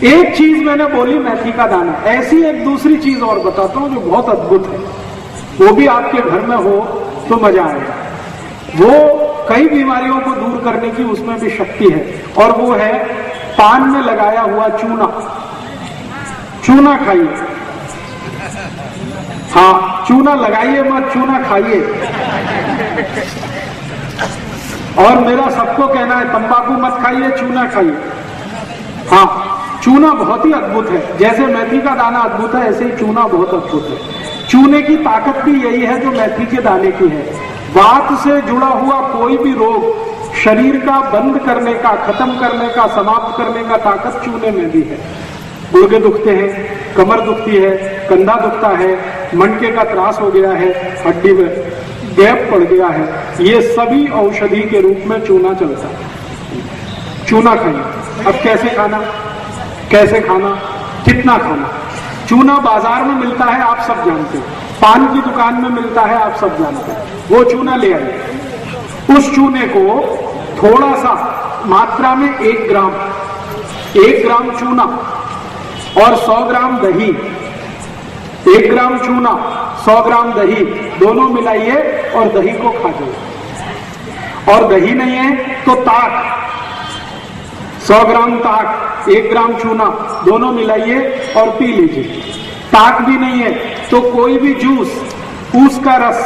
एक चीज मैंने बोली मेथी का दाना, ऐसी एक दूसरी चीज और बताता हूं जो बहुत अद्भुत है, वो भी आपके घर में हो तो मजा आएगा। वो कई बीमारियों को दूर करने की उसमें भी शक्ति है, और वो है पान में लगाया हुआ चूना। चूना खाइए, हाँ चूना लगाइए मत, चूना खाइए। और मेरा सबको कहना है तंबाकू मत खाइए, चूना खाइए। हाँ चूना बहुत ही अद्भुत है, जैसे मेथी का दाना अद्भुत है ऐसे ही चूना बहुत अद्भुत है। चूने की ताकत भी यही है जो मेथी के दाने की है। वात से जुड़ा हुआ कोई भी रोग शरीर का बंद करने का, खत्म करने का, समाप्त करने का ताकत चूने में भी है। गुर्दे दुखते हैं, कमर दुखती है, कंधा दुखता है, मणके का त्रास हो गया है, हड्डी में गैप पड़ गया है, ये सभी औषधि के रूप में चूना चलता है। चूना खाइए। अब कैसे खाना, कैसे खाना, कितना खाना? चूना बाजार में मिलता है, आप सब जानते हैं। पान की दुकान में मिलता है, आप सब जानते हैं। वो चूना ले आइए। उस चूने को थोड़ा सा मात्रा में 1 ग्राम चूना और 100 ग्राम दही, 1 ग्राम चूना 100 ग्राम दही दोनों मिलाइए और दही को खा जाइए। और दही नहीं है तो ताक, 100 ग्राम ताक, 1 ग्राम चूना दोनों मिलाइए और पी लीजिए। ताक भी नहीं है तो कोई भी जूस, ऊस का रस,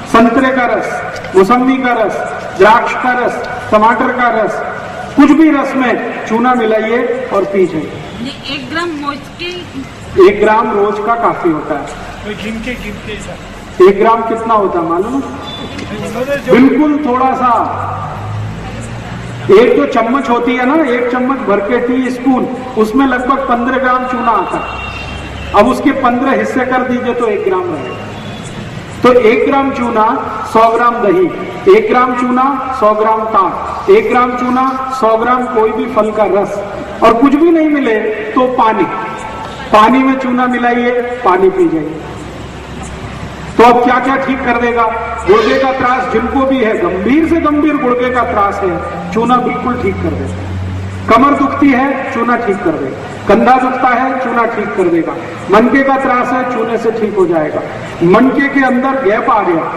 संतरे का रस, मौसम्बी का रस, द्राक्ष का रस, टमाटर का रस, कुछ भी रस में चूना मिलाइए और पी जाइए। 1 ग्राम एक ग्राम रोज का काफी होता है। गिन के 1 ग्राम कितना होता है मालूम? बिल्कुल थोड़ा सा, एक तो चम्मच होती है ना, 1 चम्मच भर के टी स्पून, उसमें लगभग 15 ग्राम चूना आता है। अब उसके 15 हिस्से कर दीजिए तो 1 ग्राम रहेगा। तो 1 ग्राम चूना 100 ग्राम दही, 1 ग्राम चूना 100 ग्राम ताक, 1 ग्राम चूना 100 ग्राम कोई भी फल का रस, और कुछ भी नहीं मिले तो पानी में चूना मिलाइए, पानी पी जाइए। तो अब क्या क्या ठीक कर देगा? गुर्दे का त्रास जिनको भी है, गंभीर से गंभीर गुर्दे का त्रास है, चूना बिल्कुल ठीक कर देगा। कमर दुखती है, चूना ठीक कर देगा। कंधा दुखता है, चूना ठीक कर देगा। मनके का त्रास है, चूने से ठीक हो जाएगा। मनके के अंदर गैप आ गया,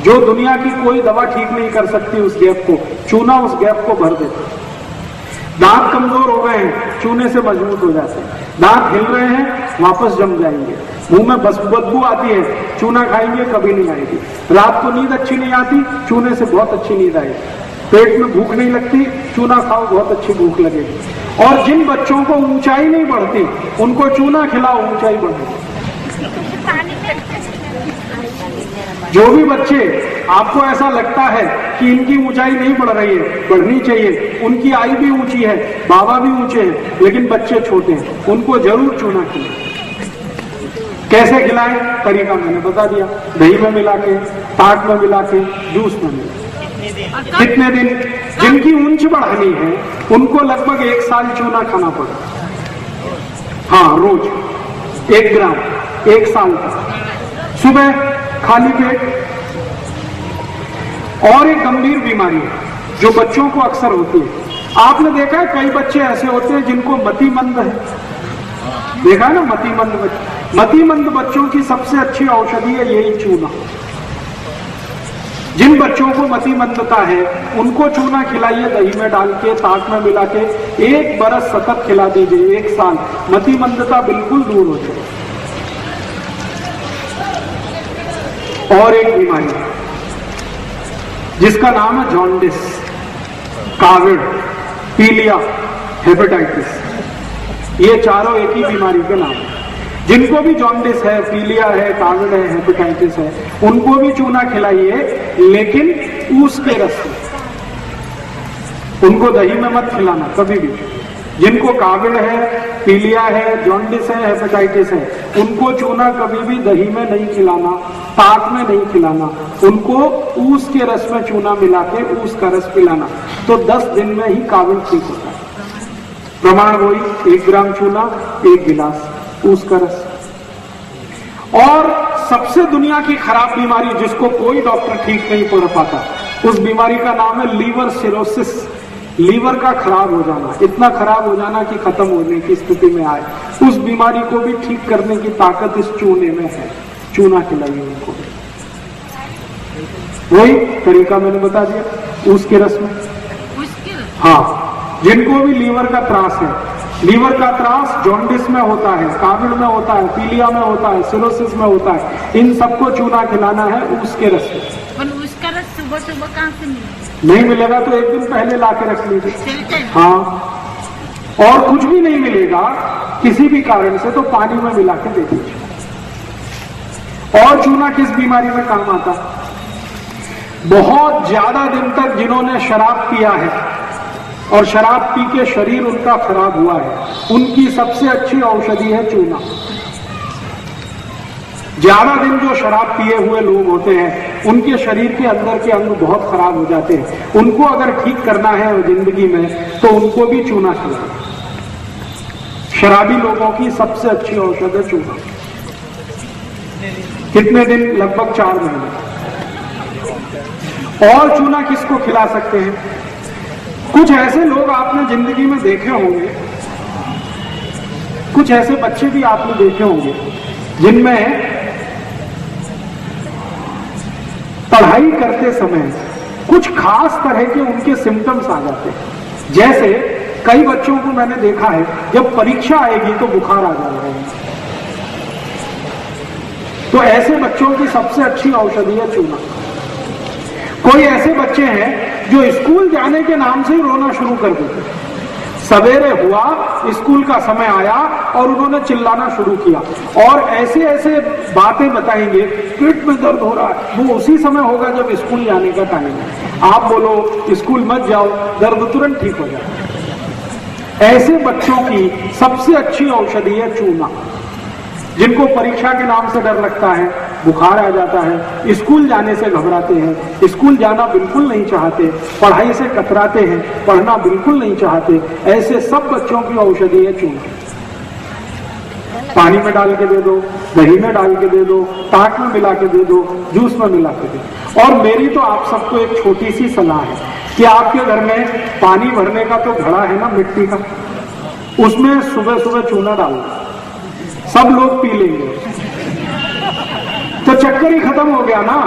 जो दुनिया की कोई दवा ठीक नहीं कर सकती, उस गैप को चूना उस गैप को भर देता। दांत कमजोर हो गए हैं, चूने से मजबूत हो जाते हैं। दांत हिल रहे हैं, वापस जम जाएंगे। मुंह में बदबू आती है, चूना खाएंगे कभी नहीं आएगी। रात को नींद अच्छी नहीं आती, चूने से बहुत अच्छी नींद आएगी। पेट में भूख नहीं लगती, चूना खाओ, बहुत अच्छी भूख लगेगी। और जिन बच्चों को ऊंचाई नहीं बढ़ती, उनको चूना खिलाओ, ऊंचाई बढ़ेगी। जो भी बच्चे आपको ऐसा लगता है कि इनकी ऊंचाई नहीं बढ़ रही है, बढ़नी चाहिए, उनकी आयु भी ऊंची है, बाबा भी ऊंचे हैं, लेकिन बच्चे छोटे हैं, उनको जरूर चूना खिलाएं। कैसे खिलाएं? तरीका मैंने बता दिया, दही में मिला के, ताक में मिला के, जूस में मिला के। कितने दिन? जिनकी ऊंच बढ़ानी है उनको लगभग 1 साल चूना खाना पड़ेगा। हाँ, रोज 1 ग्राम 1 साल तक, सुबह खाली पेट। और एक गंभीर बीमारी है जो बच्चों को अक्सर होती है। आपने देखा है कई बच्चे ऐसे होते हैं जिनको मतिमंद है, देखा है ना, मतिमंद बच्चे। मतिमंद बच्चों की सबसे अच्छी औषधि है यही चूना। जिन बच्चों को मतिमंदता है उनको चूना खिलाइए, दही में डाल के, ताक में मिला के, 1 बरस सतत खिला दीजिए, 1 साल, मतिमंदता बिल्कुल दूर हो जाए। और एक बीमारी जिसका नाम है जॉन्डिस, काविड, पीलिया, हेपेटाइटिस, ये चारों एक ही बीमारी के नाम है। जिनको भी जॉन्डिस है, पीलिया है, काविड है, हेपेटाइटिस है, उनको भी चूना खिलाइए, लेकिन ऊस के रस में। उनको दही में मत खिलाना कभी भी। जिनको काविड है, पीलिया है, जॉन्डिस है, हेपेटाइटिस है, उनको चूना कभी भी दही में नहीं खिलाना, ताक में नहीं खिलाना। उनको ऊस के रस में चूना मिला के ऊस का रस पिलाना, तो 10 दिन में ही काविड ठीक होता है। प्रमाण वही, 1 ग्राम चूना, 1 गिलास ऊस का रस। और सबसे दुनिया की खराब बीमारी जिसको कोई डॉक्टर ठीक नहीं कर पाता, उस बीमारी का नाम है लीवर सिरोसिस, लीवर का खराब हो जाना, इतना खराब हो जाना कि खत्म होने की स्थिति में आए, उस बीमारी को भी ठीक करने की ताकत इस चूने में है। चूना खिलाइए उनको। वही तरीका मैंने बता दिया उसके रस में। हाँ, जिनको भी लीवर का त्रास है, लीवर का त्रास जॉन्डिस में होता है, काविड़ में होता है, पीलिया में होता है, सिरोसिस में होता है, इन सबको चूना खिलाना है उसके रस में। उसका रस सुबह सुबह कहाँ से मिलेगा? नहीं मिलेगा तो एक दिन पहले ला के रख लीजिए। हाँ, और कुछ भी नहीं मिलेगा किसी भी कारण से तो पानी में मिला के दे दीजिए। और चूना किस बीमारी में काम आता? बहुत ज्यादा दिन तक जिन्होंने शराब पिया है और शराब पी के शरीर उनका खराब हुआ है, उनकी सबसे अच्छी औषधि है चूना। ज्यादा दिन जो शराब पिए हुए लोग होते हैं उनके शरीर के अंदर के अंग बहुत खराब हो जाते हैं, उनको अगर ठीक करना है जिंदगी में तो उनको भी चूना खिलाएं। शराबी लोगों की सबसे अच्छी औषध है चूना। कितने दिन? लगभग 4 महीने। और चूना किसको खिला सकते हैं? कुछ ऐसे लोग आपने जिंदगी में देखे होंगे, कुछ ऐसे बच्चे भी आपने देखे होंगे जिनमें पढ़ाई करते समय कुछ खास तरह के उनके सिम्टम्स आ जाते हैं। जैसे कई बच्चों को मैंने देखा है जब परीक्षा आएगी तो बुखार आ जाएगा। तो ऐसे बच्चों की सबसे अच्छी औषधि है चूना। कोई ऐसे बच्चे हैं जो स्कूल जाने के नाम से ही रोना शुरू कर देते। सवेरे हुआ, स्कूल का समय आया और उन्होंने चिल्लाना शुरू किया और ऐसे ऐसे बातें बताएंगे, पेट में दर्द हो रहा है। वो उसी समय होगा जब स्कूल जाने का टाइम है। आप बोलो स्कूल मत जाओ, दर्द तुरंत ठीक हो जाए। ऐसे बच्चों की सबसे अच्छी औषधि है चूना। जिनको परीक्षा के नाम से डर लगता है, बुखार आ जाता है, स्कूल जाने से घबराते हैं, स्कूल जाना बिल्कुल नहीं चाहते, पढ़ाई से कतराते हैं, पढ़ना बिल्कुल नहीं चाहते, ऐसे सब बच्चों की औषधि है चूना। पानी में डाल के दे दो, दही में डाल के दे दो, ताक में मिला के दे दो, जूस में मिला के दे दो। और मेरी तो आप सबको एक छोटी सी सलाह है कि आपके घर में पानी भरने का तो घड़ा है ना मिट्टी का, उसमें सुबह सुबह चूना डाल दो, सब लोग पी लेंगे तो चक्कर ही खत्म हो गया ना।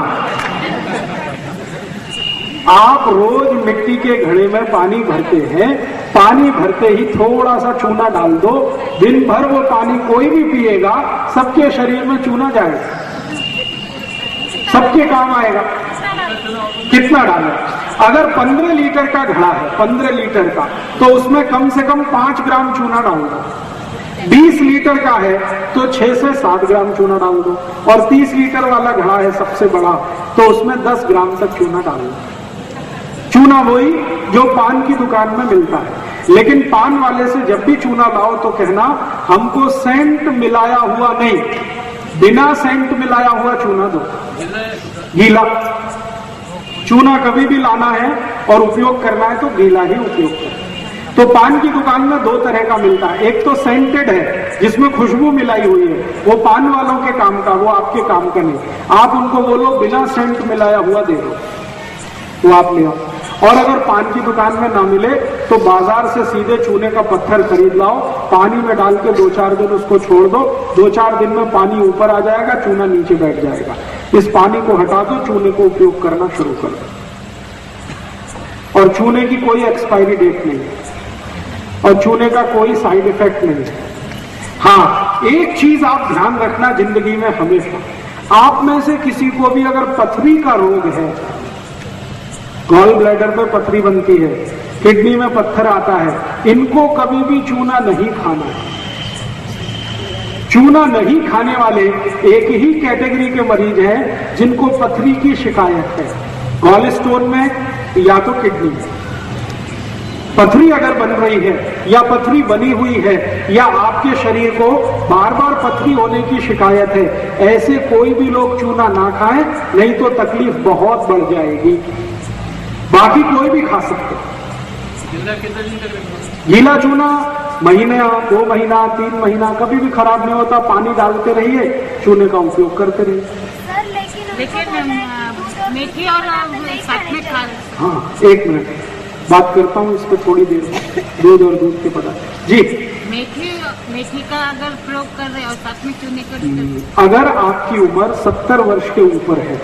आप रोज मिट्टी के घड़े में पानी भरते हैं, पानी भरते ही थोड़ा सा चूना डाल दो, दिन भर वो पानी कोई भी पिएगा, सबके शरीर में चूना जाएगा, सबके काम आएगा। कितना डालें? अगर 15 लीटर का घड़ा है, 15 लीटर का, तो उसमें कम से कम 5 ग्राम चूना डाल दो। 20 लीटर का है तो 6 से 7 ग्राम चूना डाल दो, और 30 लीटर वाला घड़ा है सबसे बड़ा तो उसमें 10 ग्राम तक चूना डाल दो। चूना वही जो पान की दुकान में मिलता है, लेकिन पान वाले से जब भी चूना लाओ तो कहना हमको सेंट मिलाया हुआ नहीं, बिना सेंट मिलाया हुआ चूना दो, गीला चूना कभी भी लाना है और उपयोग करना है तो गीला ही उपयोग करें। तो पान की दुकान में 2 तरह का मिलता है, एक तो सेंटेड है जिसमें खुशबू मिलाई हुई है, वो पान वालों के काम का, वो आपके काम का नहीं। आप उनको बोलो बिना सेंट मिलाया हुआ दे दो, वो आप ले आओ। और अगर पान की दुकान में ना मिले तो बाजार से सीधे चूने का पत्थर खरीद लाओ, पानी में डाल के 2-4 दिन उसको छोड़ दो, 2-4 दिन में पानी ऊपर आ जाएगा, चूना नीचे बैठ जाएगा। इस पानी को हटा दो, चूने को उपयोग करना शुरू कर दो। और चूने की कोई एक्सपायरी डेट नहीं है और चूने का कोई साइड इफेक्ट नहीं है। हाँ, एक चीज आप ध्यान रखना जिंदगी में हमेशा, आप में से किसी को भी अगर पथरी का रोग है, गॉल ब्लैडर में पथरी बनती है, किडनी में पत्थर आता है, इनको कभी भी चूना नहीं खाना है। चूना नहीं खाने वाले एक ही कैटेगरी के मरीज हैं जिनको पथरी की शिकायत है, गॉल स्टोन में या तो किडनी में। पथरी अगर बन रही है या पथरी बनी हुई है या आपके शरीर को बार बार पथरी होने की शिकायत है, ऐसे कोई भी लोग चूना ना खाएं, नहीं तो तकलीफ बहुत बढ़ जाएगी। बाकी कोई भी खा सकते। गीला चूना महीना, 2 महीना, 3 महीना कभी भी खराब नहीं होता, पानी डालते रहिए, चूने का उपयोग करते रहिए। लेकिन मेथी और साथ में खा, हाँ 1 मिनट, बात करता हूँ इस पर थोड़ी देर में, दूध और दूध के पदार्थ। जी, मेथी का अगर प्रयोग कर रहे और साथ में चूने का, अगर आपकी उम्र 70 वर्ष के ऊपर है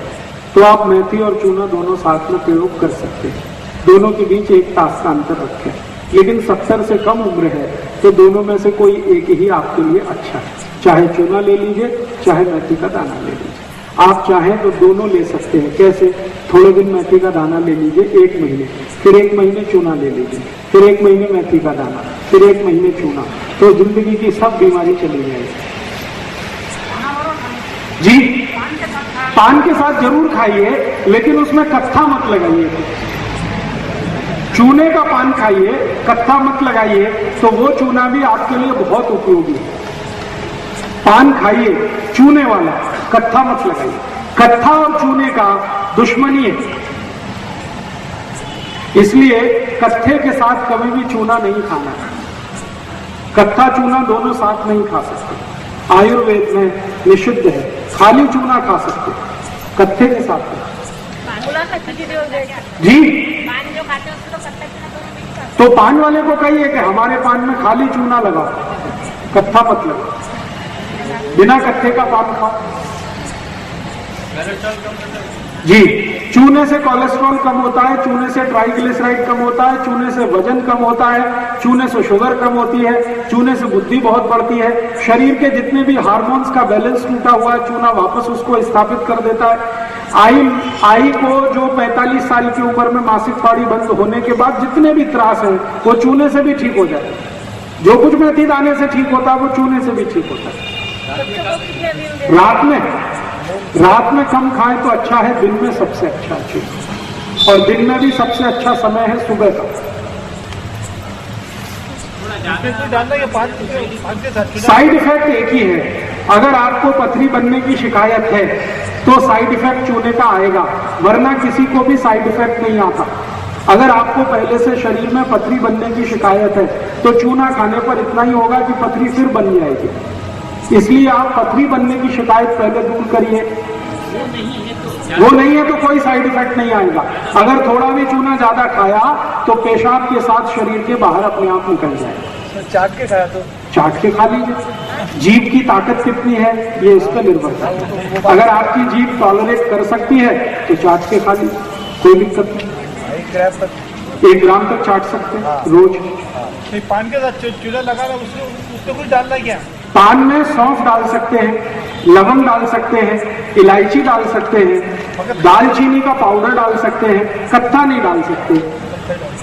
तो आप मेथी और चूना दोनों साथ में प्रयोग कर सकते हैं। दोनों के बीच 1 तास का अंतर रखें। लेकिन 70 से कम उम्र है तो दोनों में से कोई एक ही आपके लिए अच्छा है। चाहे चूना ले लीजिए, चाहे मेथी का दाना ले लीजिए। आप चाहें तो दोनों ले सकते हैं। कैसे? थोड़े दिन मेथी का दाना ले लीजिए 1 महीने, फिर 1 महीने चूना ले लीजिए, फिर 1 महीने मेथी का दाना, फिर 1 महीने चूना, तो जिंदगी की सब बीमारी चली जाएगी। जी, पान के साथ जरूर खाइए, लेकिन उसमें कत्था मत लगाइए। चूने का पान खाइए, कत्था मत लगाइए, तो वो चूना भी आपके लिए बहुत उपयोगी है। पान खाइए चूने वाला, कत्था मत लगाइए। कत्था और चूने का दुश्मनी है, इसलिए कत्थे के साथ कभी भी चूना नहीं खाना है। कत्था चूना दोनों साथ नहीं खा सकते। आयुर्वेद में निषिद्ध है, खाली चूना खा सकते, कत्थे के साथ नहीं। जी, तो पान वाले को कहिए कि हमारे पान में खाली चूना लगा, कत्था मत लगा, बिना कत्थे का पान खाओ। जी, चूने से कोलेस्ट्रॉल कम होता है, चूने से ट्राइग्लिसराइड कम होता है, चूने से वजन कम होता है, चूने से शुगर कम होती है, चूने से बुद्धि बहुत बढ़ती है। शरीर के जितने भी हार्मोन्स का बैलेंस टूटा हुआ है, चूना वापस उसको स्थापित कर देता है। आई को जो 45 साल की उम्र में मासिक पानी बंद होने के बाद जितने भी त्रास है वो चूने से भी ठीक हो जाए। जो कुछ मेथी दाने से ठीक होता है वो चूने से भी ठीक होता है। रात में कम खाएं तो अच्छा है, दिन में सबसे अच्छा है। और दिन में भी सबसे अच्छा समय है सुबह का। साइड इफेक्ट एक ही है। अगर आपको पथरी बनने की शिकायत है तो साइड इफेक्ट चूने का आएगा, वरना किसी को भी साइड इफेक्ट नहीं आता। अगर आपको पहले से शरीर में पथरी बनने की शिकायत है तो चूना खाने पर इतना ही होगा कि पथरी फिर बन जाएगी। इसलिए आप पथरी बनने की शिकायत पहले दूर करिए। वो नहीं है तो कोई साइड इफेक्ट नहीं आएगा। अगर थोड़ा भी चूना ज्यादा खाया तो पेशाब के साथ शरीर के बाहर अपने आप निकल जाएगा। चाट के खाया तो चाट के खा लीजिए। जीभ की ताकत कितनी है ये इस पर निर्भर करता है। अगर आपकी जीभ टॉलरेट कर सकती है तो चाट के खा लीजिए, कोई दिक्कत नहीं। 1 ग्राम तक चाट सकते हैं रोज। पान के साथ चूल्हा लगा रहा उसमें कुछ डालना क्या? पान में सौंफ डाल सकते हैं, लवंग डाल सकते हैं, इलायची डाल सकते हैं, दालचीनी का पाउडर डाल सकते हैं, कत्था नहीं डाल सकते।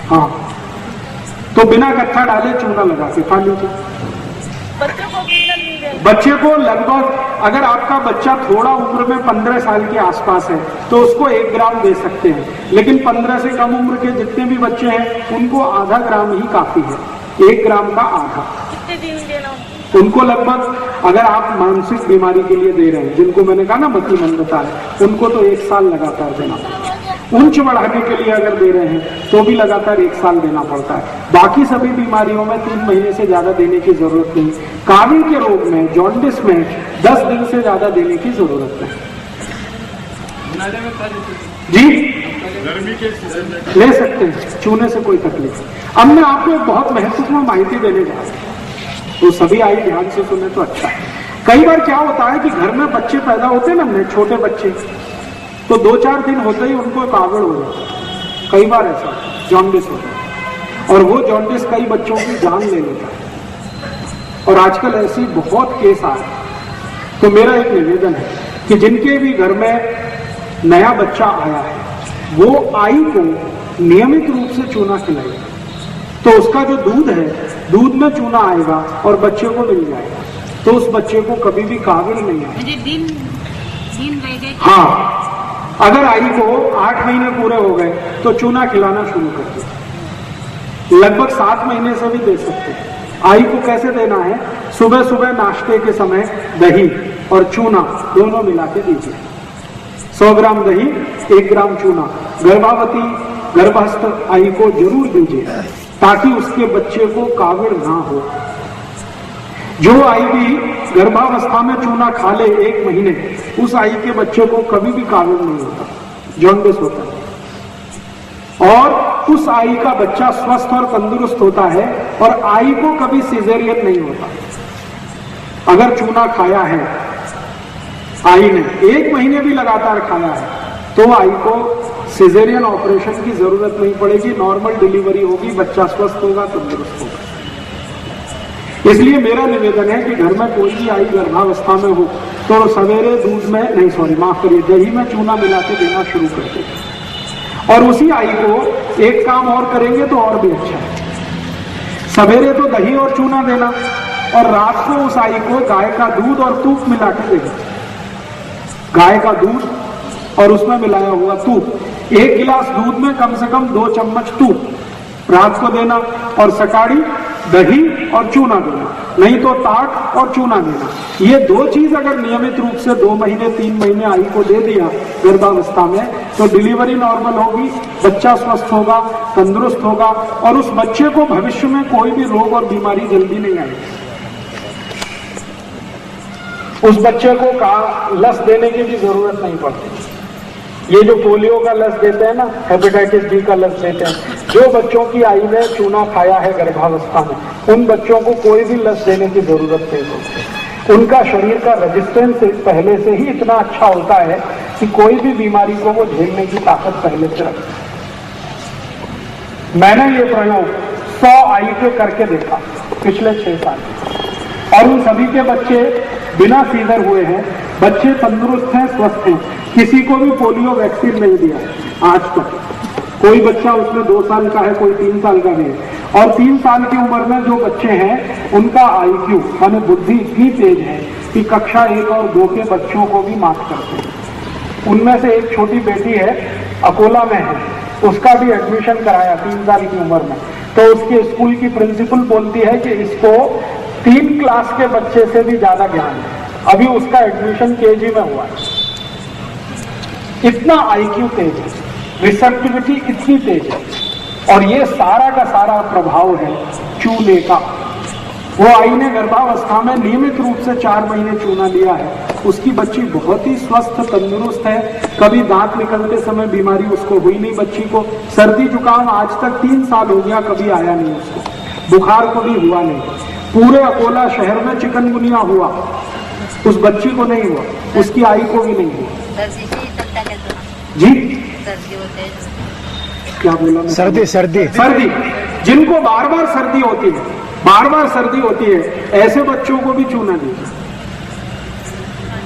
हाँ, तो बिना कत्था डाले चूना लगा के खा लीजिए। बच्चे को लगभग, अगर आपका बच्चा थोड़ा उम्र में 15 साल के आसपास है तो उसको 1 ग्राम दे सकते हैं, लेकिन 15 से कम उम्र के जितने भी बच्चे हैं उनको आधा ग्राम ही काफी है। 1 ग्राम का आधा। कितने दिन देना? उनको लगभग, अगर आप मानसिक बीमारी के लिए दे रहे हैं, जिनको मैंने कहा ना मतिमंदता है, उनको तो 1 साल लगातार देना। ऊंच बढ़ाने के लिए अगर दे रहे हैं तो भी लगातार 1 साल देना पड़ता है। बाकी सभी बीमारियों में 3 महीने से ज्यादा देने की जरूरत नहीं। काविल के रोग में, जॉन्डिस में 10 दिन से ज्यादा देने की जरूरत नहीं। जी, गर्मी के सीजन में ले सकते हैं, चूने से कोई तकलीफ नहीं। अब मैं आपको एक बहुत महत्वपूर्ण माहिती देने जा रहा हूं, तो सभी आई ध्यान से सुने तो अच्छा है। कई बार क्या होता है कि घर में बच्चे पैदा होते हैं ना, छोटे बच्चे, तो 2-4 दिन होते ही उनको कावड़ हो जाता है। कई बार ऐसा जॉन्डिस होता है, और वो जॉन्डिस कई बच्चों की जान ले लेता है। और आजकल ऐसी बहुत केस आ रहे हैं। तो मेरा एक निवेदन है कि जिनके भी घर में नया बच्चा आया है वो आई को नियमित रूप से चूना खिलाइए, तो उसका जो दूध है, दूध में चूना आएगा और बच्चे को मिल जाएगा, तो उस बच्चे को कभी भी काबिल नहीं आएगा। मुझे दिन रह गए। हाँ, अगर आई को 8 महीने पूरे हो गए तो चूना खिलाना शुरू कर दो। लगभग 7 महीने से भी दे सकते हैं। आई को कैसे देना है? सुबह सुबह नाश्ते के समय दही और चूना दोनों मिला के दीजिए। 100 ग्राम दही, 1 ग्राम चूना गर्भवती गर्भस्थ आई को जरूर दीजिए, ताकि उसके बच्चे को काविड़ ना हो। जो आई भी गर्भावस्था में चूना खा ले 1 महीने, उस आई के बच्चे को कभी भी काविड़ नहीं होता, जॉन्डिस होता है। और उस आई का बच्चा स्वस्थ और तंदुरुस्त होता है और आई को कभी सिजेरियन नहीं होता। अगर चूना खाया है आई ने, 1 महीने भी लगातार खाया है, तो आई को सिजेरियन ऑपरेशन की जरूरत नहीं पड़ेगी, नॉर्मल डिलीवरी होगी, बच्चा स्वस्थ होगा, तंदुरुस्त होगा। इसलिए मेरा निवेदन है कि घर में कोई भी आई गर्भावस्था में हो तो सवेरे दूध में नहीं, सॉरी माफ करिए, दही में चूना मिला के देना शुरू कर दें। और उसी आई को एक काम और करेंगे तो और भी अच्छा है। सवेरे तो दही और चूना देना और रात को उस आई को गाय का दूध और तूप मिला के देना। गाय का दूध और उसमें मिलाया हुआ तूप, 1 गिलास दूध में कम से कम 2 चम्मच तूप रात को देना और सकाड़ी दही और चूना देना, नहीं तो ताक और चूना देना। ये 2 चीज अगर नियमित रूप से 2 महीने 3 महीने आई को दे दिया गर्भावस्था में, तो डिलीवरी नॉर्मल होगी, बच्चा स्वस्थ होगा, तंदुरुस्त होगा और उस बच्चे को भविष्य में कोई भी रोग और बीमारी जल्दी नहीं आएगी। उस बच्चे को लस देने की भी जरूरत नहीं पड़ती। ये जो पोलियो का लस देते हैं ना, हेपेटाइटिस बी का लस देते हैं, जो बच्चों की आई में चूना खाया है गर्भावस्था में, उन बच्चों को कोई भी लस देने की जरूरत नहीं होती। उनका शरीर का रेजिस्टेंस पहले से ही इतना अच्छा होता है कि कोई भी बीमारी को वो झेलने की ताकत पहले से रखता है। मैंने ये प्रयोग 100 आई के करके देखा पिछले 6 साल, और उन सभी के बच्चे बिना सीजर हुए हैं, बच्चे तंदुरुस्त हैं, स्वस्थ हैं। किसी को भी पोलियो वैक्सीन नहीं दिया आज तक। कोई बच्चा उसमें 2 साल का है, कोई 3 साल का भी है। और 3 साल की उम्र में जो बच्चे हैं उनका IQ यानी बुद्धि इतनी तेज है कि कक्षा 1 और 2 के बच्चों को भी मात करते हैं। उनमें से एक छोटी बेटी है, अकोला में है, उसका भी एडमिशन कराया 3 साल की उम्र में, तो उसके स्कूल की प्रिंसिपल बोलती है कि इसको 3 क्लास के बच्चे से भी ज्यादा ज्ञान है। अभी उसका एडमिशन KG में हुआ है। इतना IQ तेज है, रिसेप्टिविटी इतनी तेज है, और ये सारा का सारा प्रभाव है चूने का। वो आई ने गर्भावस्था में नियमित रूप से 4 महीने चूना लिया है, उसकी बच्ची बहुत ही स्वस्थ तंदुरुस्त है, कभी दांत निकलते समय बीमारी उसको हुई नहीं। बच्ची को सर्दी जुकाम आज तक 3 साल हो गया, कभी आया नहीं उसको, बुखार को भी हुआ नहीं। पूरे अकोला शहर में चिकनगुनिया हुआ, उस बच्ची को नहीं हुआ, उसकी आई को भी नहीं हुआ। जी क्या बोला? सर्दी सर्दी सर्दी, जिनको बार बार सर्दी होती है, बार बार सर्दी होती है, ऐसे बच्चों को भी चूना दीजिए।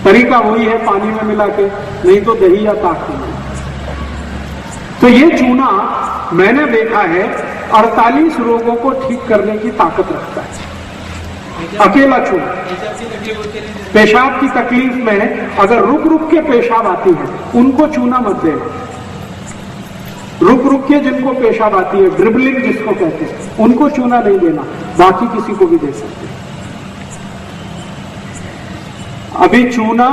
तरीका वही है, पानी में मिला के, नहीं तो दही या ताक में। तो ये चूना मैंने देखा है 48 रोगों को ठीक करने की ताकत रखता है, अकेला चूना। पेशाब की तकलीफ में अगर रुक रुक के पेशाब आती है, उनको चूना मत देना। रुक रुक के जिनको पेशाब आती है, ड्रिबलिंग जिसको कहते हैं, उनको चूना नहीं देना, बाकी किसी को भी दे सकते हैं। अभी चूना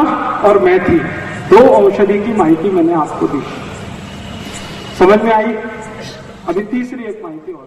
और मेथी 2 औषधि की माहिती मैंने आपको दी, समझ में आई? अभी तीसरी एक माहिती और